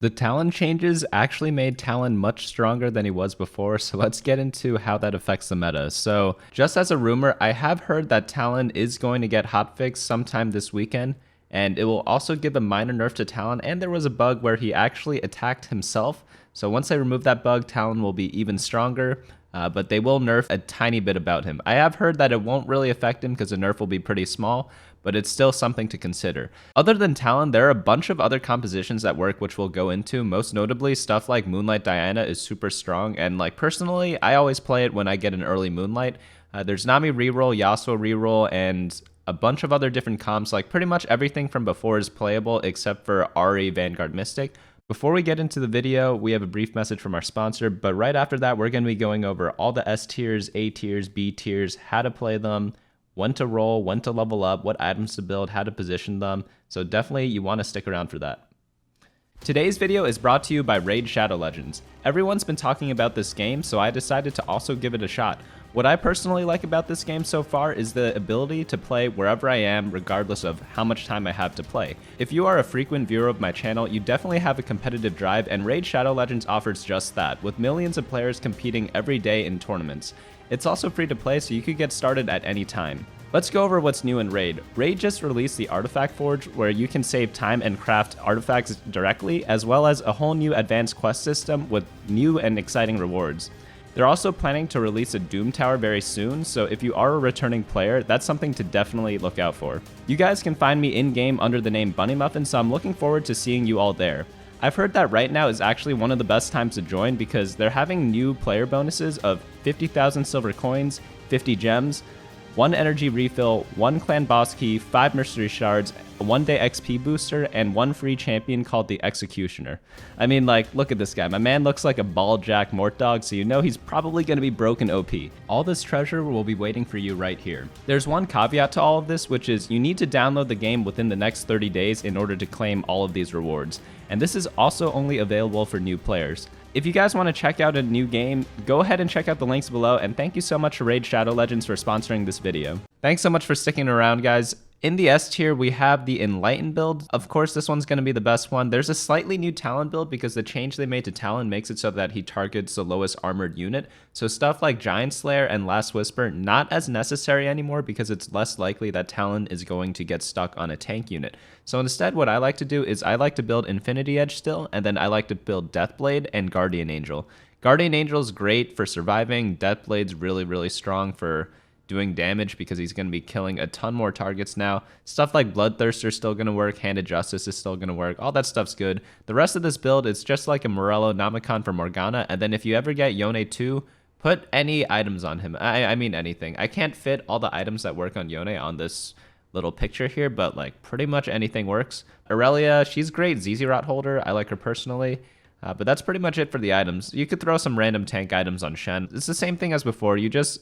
The Talon changes actually made Talon much stronger than he was before, so let's get into how that affects the meta. So just as a rumor, I have heard that Talon is going to get hotfix sometime this weekend, and it will also give a minor nerf to Talon, and there was a bug where he actually attacked himself. So once they remove that bug, Talon will be even stronger, but they will nerf a tiny bit about him. I have heard that it won't really affect him because the nerf will be pretty small, but it's still something to consider. Other than Talon, there are a bunch of other compositions that work, which we'll go into. Most notably, stuff like Moonlight Diana is super strong, and like personally, I always play it when I get an early Moonlight. There's Nami reroll, Yasuo reroll, and a bunch of other different comps. Like pretty much everything from before is playable except for Ahri, Vanguard, Mystic. Before we get into the video, we have a brief message from our sponsor, but right after that, we're going to be going over all the S tiers, A tiers, B tiers, how to play them, when to roll, when to level up, what items to build, how to position them. So definitely you want to stick around for that. Today's video is brought to you by Raid Shadow Legends. Everyone's been talking about this game, so I decided to also give it a shot. What I personally like about this game so far is the ability to play wherever I am, regardless of how much time I have to play. If you are a frequent viewer of my channel, you definitely have a competitive drive, and Raid Shadow Legends offers just that, with millions of players competing every day in tournaments. It's also free to play, so you could get started at any time. Let's go over what's new in Raid. Raid just released the Artifact Forge, where you can save time and craft artifacts directly, as well as a whole new advanced quest system with new and exciting rewards. They're also planning to release a Doom Tower very soon, so if you are a returning player, that's something to definitely look out for. You guys can find me in-game under the name BunnyMuffins, so I'm looking forward to seeing you all there. I've heard that right now is actually one of the best times to join because they're having new player bonuses of 50,000 silver coins, 50 gems, 1 energy refill, 1 clan boss key, 5 mercenary shards, a 1-day XP booster, and 1 free champion called the Executioner. I mean, like, look at this guy. My man looks like a bald jack mort dog, so you know he's probably going to be broken OP. All this treasure will be waiting for you right here. There's one caveat to all of this, which is you need to download the game within the next 30 days in order to claim all of these rewards. And this is also only available for new players. If you guys want to check out a new game, go ahead and check out the links below, and thank you so much to Raid Shadow Legends for sponsoring this video. Thanks so much for sticking around, guys. In the S tier, we have the Enlightened build. Of course, this one's going to be the best one. There's a slightly new Talon build because the change they made to Talon makes it so that he targets the lowest armored unit. So stuff like Giant Slayer and Last Whisper, not as necessary anymore because it's less likely that Talon is going to get stuck on a tank unit. So instead, what I like to do is I like to build Infinity Edge still, and then I like to build Deathblade and Guardian Angel. Guardian Angel is great for surviving. Deathblade's really, really strong for doing damage because he's going to be killing a ton more targets now. Stuff like Bloodthirster is still going to work, Handed Justice is still going to work, all that stuff's good. The rest of this build is just like a Morello Namicon for Morgana, and then if you ever get Yone 2, put any items on him. I mean anything. I can't fit all the items that work on Yone on this little picture here, but like pretty much anything works. Aurelia, she's great ZZ Rot holder, I like her personally. But that's pretty much it for the items. You could throw some random tank items on Shen. It's the same thing as before, you just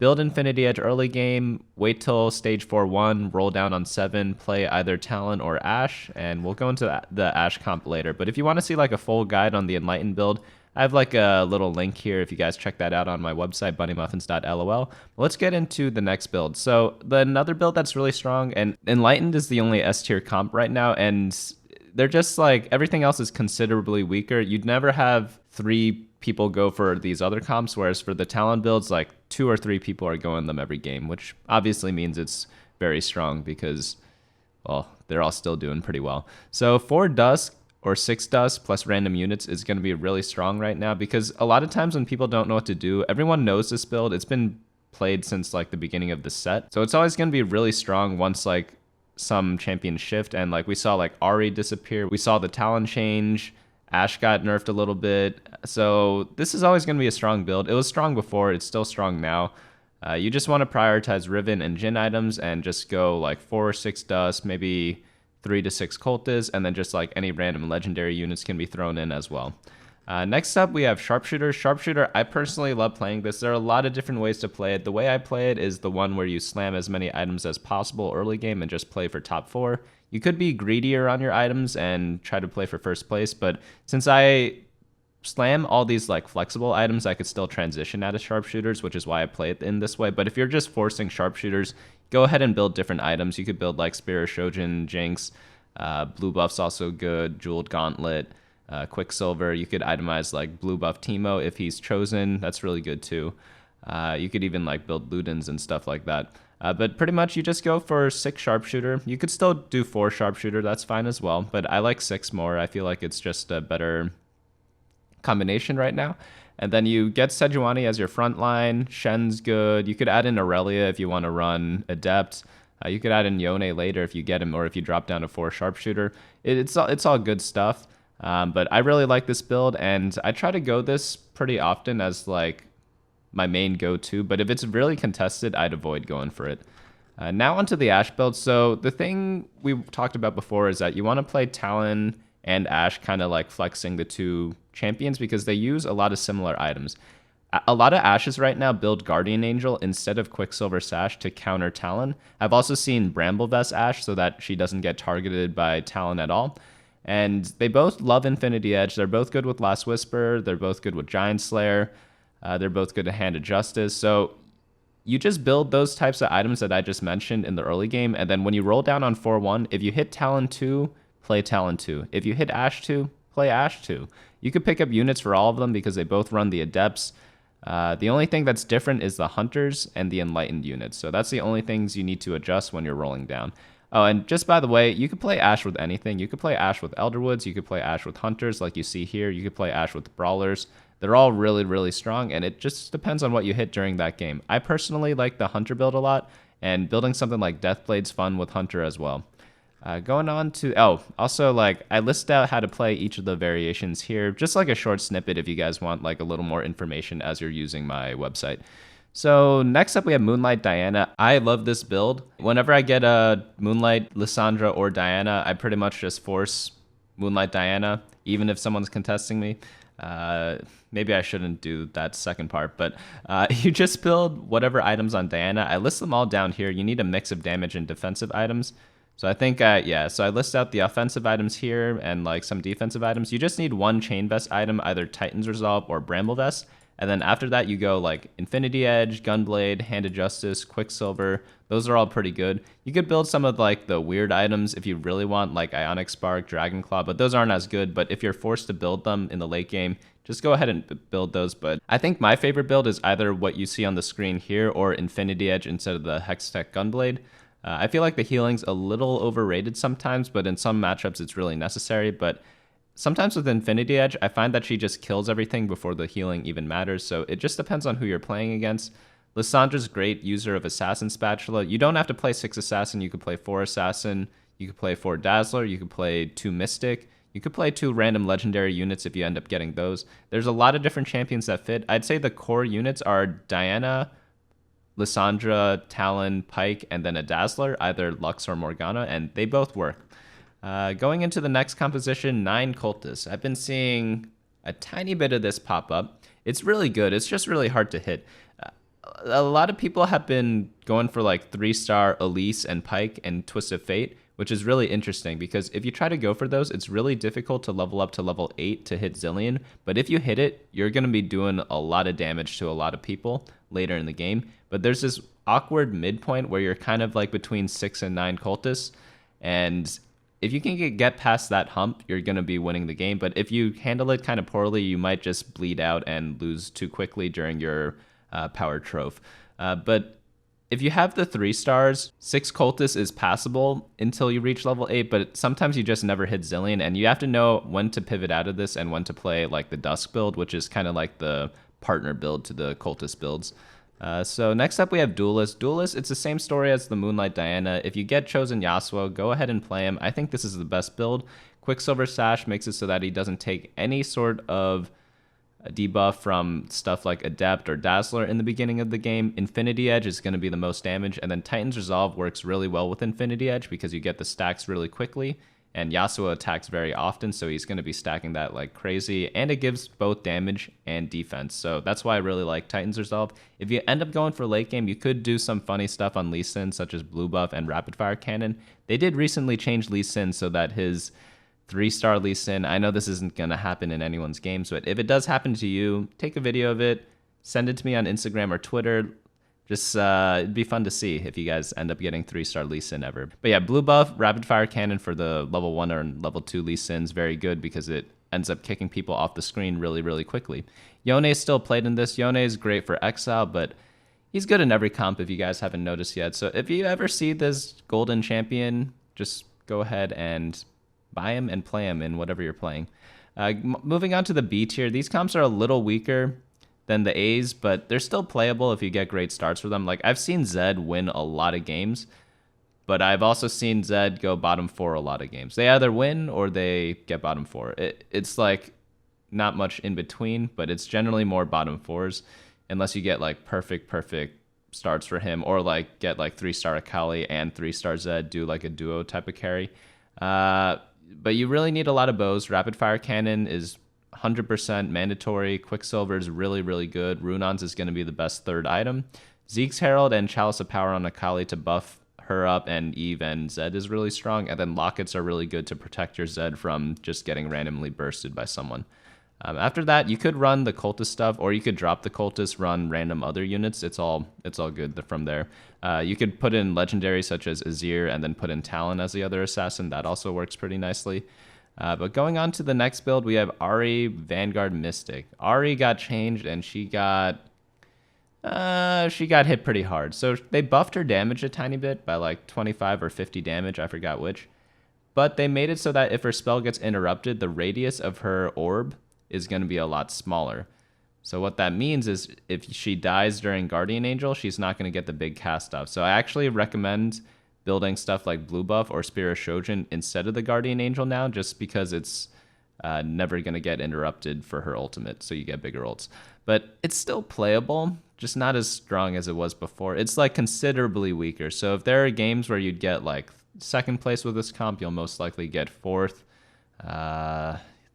build Infinity Edge early game, wait till stage 4-1, roll down on 7, play either Talon or Ashe, and we'll go into the Ashe comp later. But if you want to see like a full guide on the Enlightened build, I have like a little link here if you guys check that out on my website, bunnymuffins.lol. Let's get into the next build. So another build that's really strong, and Enlightened is the only S tier comp right now, and they're just like, everything else is considerably weaker. You'd never have 3 people go for these other comps, whereas for the Talon builds, like 2 or 3 people are going them every game, which obviously means it's very strong because, well, they're all still doing pretty well. So 4 Dusk or 6 Dusk plus random units is going to be really strong right now because a lot of times when people don't know what to do, everyone knows this build. It's been played since like the beginning of the set. So it's always going to be really strong once like some champions shift, and like we saw like Ahri disappear. We saw the Talon change. Ashe got nerfed a little bit, so this is always going to be a strong build. It was strong before, it's still strong now. You just want to prioritize Riven and Jhin items and just go like 4 or 6 Dust, maybe 3 to 6 Cultists, and then just like any random legendary units can be thrown in as well. Next up, we have Sharpshooter. Sharpshooter, I personally love playing this. There are a lot of different ways to play it. The way I play it is the one where you slam as many items as possible early game and just play for top 4. You could be greedier on your items and try to play for first place, but since I slam all these like flexible items, I could still transition out of Sharpshooters, which is why I play it in this way. But if you're just forcing Sharpshooters, go ahead and build different items. You could build like Spear, Shojin, Jinx, Blue Buff's also good, Jeweled Gauntlet. Quicksilver. You could itemize like blue buff Teemo if he's chosen. That's really good too. You could even like build Ludens and stuff like that. But pretty much you just go for 6 Sharpshooter. You could still do 4 Sharpshooter. That's fine as well. But I like 6 more. I feel like it's just a better combination right now. And then you get Sejuani as your front line. Shen's good. You could add in Aurelia if you want to run Adept. You could add in Yone later if you get him, or if you drop down to 4 Sharpshooter. It's all good stuff. But I really like this build, and I try to go this pretty often as like my main go-to. But if it's really contested, I'd avoid going for it. Now onto the Ashe build. So the thing we talked about before is that you want to play Talon and Ashe kind of like flexing the 2 champions because they use a lot of similar items. A lot of Ashes right now build Guardian Angel instead of Quicksilver Sash to counter Talon. I've also seen Bramblevest Ashe so that she doesn't get targeted by Talon at all. And they both love Infinity Edge. They're both good with Last Whisper. They're both good with Giant Slayer. They're both good at Hand of Justice. So you just build those types of items that I just mentioned in the early game. And then when you roll down on 4-1, if you hit Talon 2, play Talon 2. If you hit Ashe 2, play Ashe 2. You could pick up units for all of them because they both run the Adepts. The only thing that's different is the Hunters and the Enlightened units. So that's the only things you need to adjust when you're rolling down. Oh, and just by the way, you could play Ashe with anything. You could play Ashe with Elderwoods. You could play Ashe with Hunters like you see here. You could play Ashe with Brawlers. They're all really, really strong, and it just depends on what you hit during that game. I personally like the Hunter build a lot, and building something like Deathblade's fun with Hunter as well. Going on to, also like I list out how to play each of the variations here, just like a short snippet if you guys want like a little more information as you're using my website. So next up we have Moonlight Diana. I love this build. Whenever I get a Moonlight, Lissandra, or Diana, I pretty much just force Moonlight Diana, even if someone's contesting me. Maybe I shouldn't do that second part, but you just build whatever items on Diana. I list them all down here. You need a mix of damage and defensive items. So I think, so I list out the offensive items here and like some defensive items. You just need 1 Chain Vest item, either Titan's Resolve or Bramble Vest. And then after that, you go like Infinity Edge, Gunblade, Hand of Justice, Quicksilver. Those are all pretty good. You could build some of like the weird items if you really want, like Ionic Spark, Dragon Claw, but those aren't as good. But if you're forced to build them in the late game, just go ahead and build those. But I think my favorite build is either what you see on the screen here or Infinity Edge instead of the Hextech Gunblade. I feel like the healing's a little overrated sometimes, but in some matchups it's really necessary. But sometimes with Infinity Edge, I find that she just kills everything before the healing even matters, so it just depends on who you're playing against. Lissandra's great user of Assassin Spatula. You don't have to play 6 Assassin, you could play 4 Assassin, you could play 4 Dazzler, you could play 2 Mystic, you could play 2 random legendary units if you end up getting those. There's a lot of different champions that fit. I'd say the core units are Diana, Lissandra, Talon, Pike, and then a Dazzler, either Lux or Morgana, and they both work. Going into the next composition, 9 Cultists. I've been seeing a tiny bit of this pop up. It's really good. It's just really hard to hit. A lot of people have been going for like 3-star Elise and Pike and Twist of Fate, which is really interesting because if you try to go for those, it's really difficult to level up to level 8 to hit Zillion. But if you hit it, you're going to be doing a lot of damage to a lot of people later in the game. But there's this awkward midpoint where you're kind of like between 6 and 9 Cultists. And if you can get past that hump, you're going to be winning the game. But if you handle it kind of poorly, you might just bleed out and lose too quickly during your power trove. But if you have the 3 stars, 6 Cultists is passable until you reach level 8, but sometimes you just never hit Zillion, and you have to know when to pivot out of this and when to play like the Dusk build, which is kind of like the partner build to the Cultist builds. So next up we have Duelist. Duelist, it's the same story as the Moonlight Diana. If you get chosen Yasuo, go ahead and play him. I think this is the best build. Quicksilver Sash makes it so that he doesn't take any sort of a debuff from stuff like Adept or Dazzler in the beginning of the game. Infinity Edge is going to be the most damage, and then Titan's Resolve works really well with Infinity Edge because you get the stacks really quickly, and Yasuo attacks very often, so he's going to be stacking that like crazy, and it gives both damage and defense, so that's why I really like Titan's Resolve. If you end up going for late game, you could do some funny stuff on Lee Sin, such as Blue Buff and Rapid Fire Cannon. They did recently change Lee Sin so that his 3-star Lee Sin, I know this isn't going to happen in anyone's games, but if it does happen to you, take a video of it, send it to me on Instagram or Twitter. Just, it'd be fun to see if you guys end up getting 3-star Lee Sin ever. But yeah, Blue Buff, Rapid Fire Cannon for the level 1 or level 2 Lee Sin's very good because it ends up kicking people off the screen really, really quickly. Yone's still played in this. Yone is great for Exile, but he's good in every comp if you guys haven't noticed yet. So if you ever see this golden champion, just go ahead and buy him and play him in whatever you're playing. Moving on to the B tier, these comps are a little weaker than the A's, but they're still playable if you get great starts for them. Like, I've seen Zed win a lot of games, but I've also seen Zed go bottom 4 a lot of games. They either win or they get bottom 4. It's like not much in between, but it's generally more bottom 4s unless you get like perfect starts for him, or like get like 3-star Akali and 3-star Zed, do like a duo type of carry. But you really need a lot of bows. Rapid Fire Cannon is 100% mandatory. Quicksilver is really, really good. Runon's is going to be the best third item. Zeke's Herald and Chalice of Power on Akali to buff her up, and Eve and Zed is really strong. And then Lockets are really good to protect your Zed from just getting randomly bursted by someone. After that, you could run the Cultist stuff, or you could drop the Cultist, run random other units. It's all good from there. You could put in legendaries such as Azir and then put in Talon as the other assassin. That also works pretty nicely. But going on to the next build, we have Ahri, Vanguard, Mystic. Ahri got changed, and she got hit pretty hard. So they buffed her damage a tiny bit by like 25 or 50 damage, I forgot which. But they made it so that if her spell gets interrupted, the radius of her orb is going to be a lot smaller. So what that means is if she dies during Guardian Angel, she's not going to get the big cast off. So I actually recommend building stuff like Blue Buff or Spear of Shojin instead of the Guardian Angel now, just because it's never going to get interrupted for her ultimate, so you get bigger ults. But it's still playable, just not as strong as it was before. It's like considerably weaker. So if there are games where you'd get like second place with this comp, you'll most likely get fourth.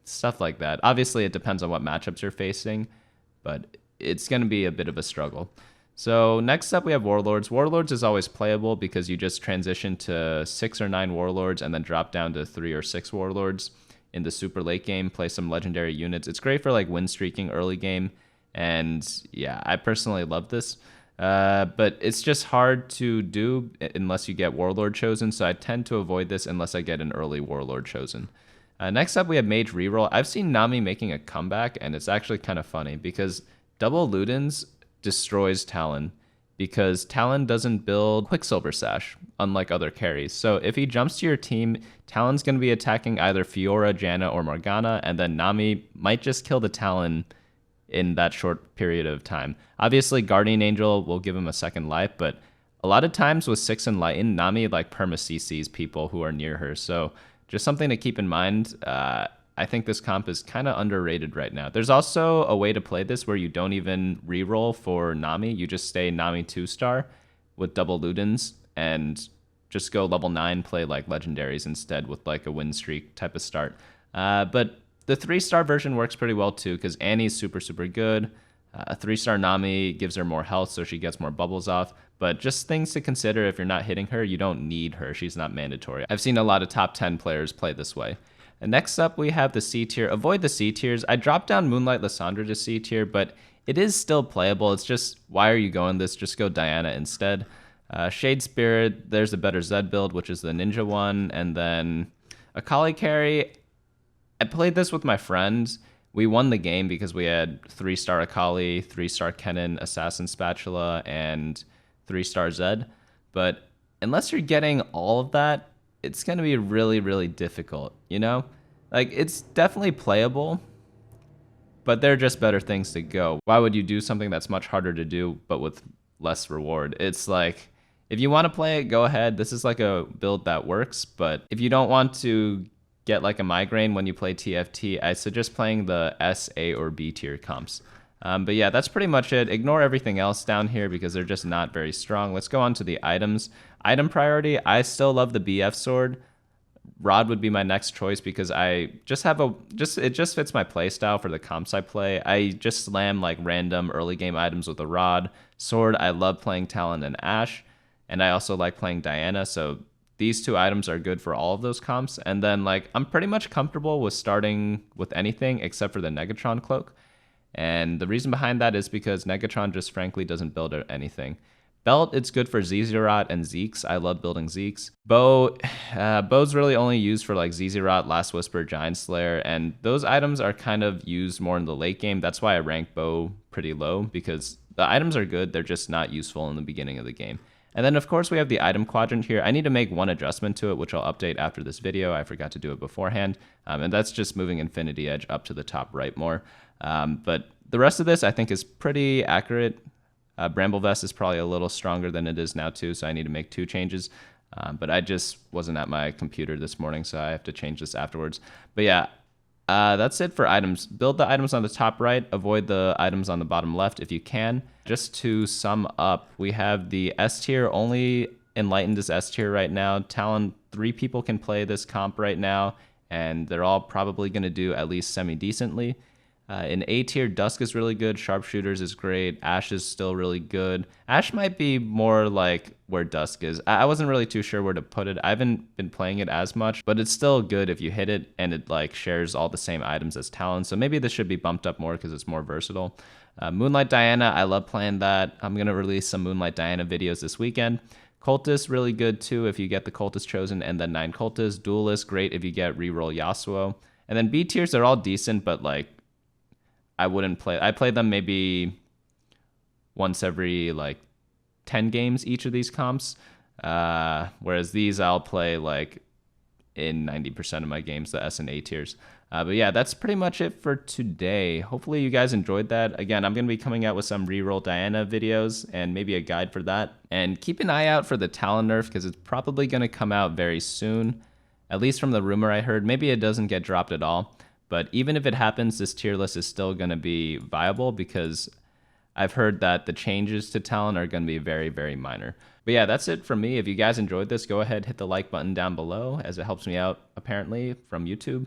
Stuff like that. Obviously, it depends on what matchups you're facing, but it's going to be a bit of a struggle. So next up, we have Warlords. Warlords is always playable because you just transition to 6 or 9 Warlords and then drop down to 3 or 6 Warlords in the super late game, play some legendary units. It's great for like win streaking early game, and yeah, I personally love this. But it's just hard to do unless you get Warlord chosen, so I tend to avoid this unless I get an early Warlord chosen. Next up, we have Mage Reroll. I've seen Nami making a comeback, and it's actually kind of funny because double Ludens destroys Talon because Talon doesn't build Quicksilver Sash, unlike other carries. So if he jumps to your team, Talon's going to be attacking either Fiora, Janna, or Morgana, and then Nami might just kill the Talon in that short period of time. Obviously, Guardian Angel will give him a second life, but a lot of times with 6 Enlightened, Nami like perma-CCs people who are near her. So just something to keep in mind. I think this comp is kind of underrated right now. There's also a way to play this where you don't even reroll for Nami. You just stay Nami 2-star with double Ludens and just go level 9, play like legendaries instead with like a win streak type of start. But the 3-star version works pretty well too because Annie's super, super good. A 3-star Nami gives her more health so she gets more bubbles off. But just things to consider if you're not hitting her, you don't need her. She's not mandatory. I've seen a lot of top 10 players play this way. And next up, we have the C tier. Avoid the C tiers. I dropped down Moonlight Lissandra to C tier, but it is still playable. It's just, why are you going this? Just go Diana instead. Shade Spirit, there's a better Zed build, which is the ninja one. And then Akali carry. I played this with my friends. We won the game because we had 3-star Akali, 3-star Kennen, Assassin Spatula, and 3-star Zed. But unless you're getting all of that, it's going to be really, really difficult, you know? Like, it's definitely playable, but there are just better things to go. Why would you do something that's much harder to do, but with less reward? It's like, if you want to play it, go ahead. This is like a build that works, but if you don't want to get like a migraine when you play TFT, I suggest playing the S, A, or B tier comps. But yeah, that's pretty much it. Ignore everything else down here because they're just not very strong. Let's go on to the items. Item priority, I still love the BF sword. Rod would be my next choice because I just have it just fits my playstyle for the comps I play. I just slam like random early game items with a rod. Sword, I love playing Talon and Ashe, and I also like playing Diana, so these 2 items are good for all of those comps. And then like I'm pretty much comfortable with starting with anything except for the Negatron cloak. And the reason behind that is because Negatron just frankly doesn't build anything. Belt, it's good for Zizirot and Zeeks. I love building Zeeks. Bow's really only used for like Zizirot, Last Whisper, Giant Slayer, and those items are kind of used more in the late game. That's why I rank bow pretty low, because the items are good, they're just not useful in the beginning of the game. And then of course we have the item quadrant here. I need to make one adjustment to it, which I'll update after this video. I forgot to do it beforehand. And that's just moving Infinity Edge up to the top right more. But the rest of this I think is pretty accurate. Bramble Vest is probably a little stronger than it is now too, so I need to make 2 changes. But I just wasn't at my computer this morning, so I have to change this afterwards. But yeah, that's it for items. Build the items on the top right, avoid the items on the bottom left if you can. Just to sum up, we have the S tier, only Enlightened is S tier right now. Talon, 3 people can play this comp right now, and they're all probably going to do at least semi-decently. In A tier, Dusk is really good, Sharpshooters is great, Ashe is still really good. Ashe might be more like where Dusk is. I wasn't really too sure where to put it. I haven't been playing it as much, but it's still good if you hit it and it like shares all the same items as Talon. So maybe this should be bumped up more because it's more versatile. Moonlight Diana, I love playing that. I'm going to release some Moonlight Diana videos this weekend. Cultists, really good too if you get the Cultist chosen and then 9 Cultists. Duelist, great if you get Reroll Yasuo. And then B tiers, they're all decent, but like I wouldn't play. I play them maybe once every like 10 games each of these comps. Whereas these I'll play like in 90% of my games, the S and A tiers. But yeah, that's pretty much it for today. Hopefully you guys enjoyed that. Again, I'm going to be coming out with some Reroll Diana videos and maybe a guide for that. And keep an eye out for the Talon nerf because it's probably going to come out very soon. At least from the rumor I heard. Maybe it doesn't get dropped at all. But even if it happens, this tier list is still going to be viable because I've heard that the changes to Talon are going to be very, very minor. But yeah, that's it from me. If you guys enjoyed this, go ahead, hit the like button down below as it helps me out, apparently, from YouTube.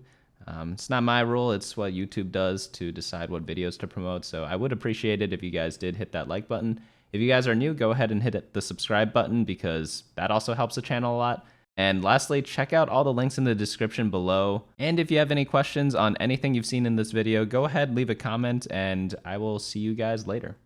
It's not my rule. It's what YouTube does to decide what videos to promote. So I would appreciate it if you guys did hit that like button. If you guys are new, go ahead and hit the subscribe button because that also helps the channel a lot. And lastly, check out all the links in the description below. And if you have any questions on anything you've seen in this video, go ahead, leave a comment, and I will see you guys later.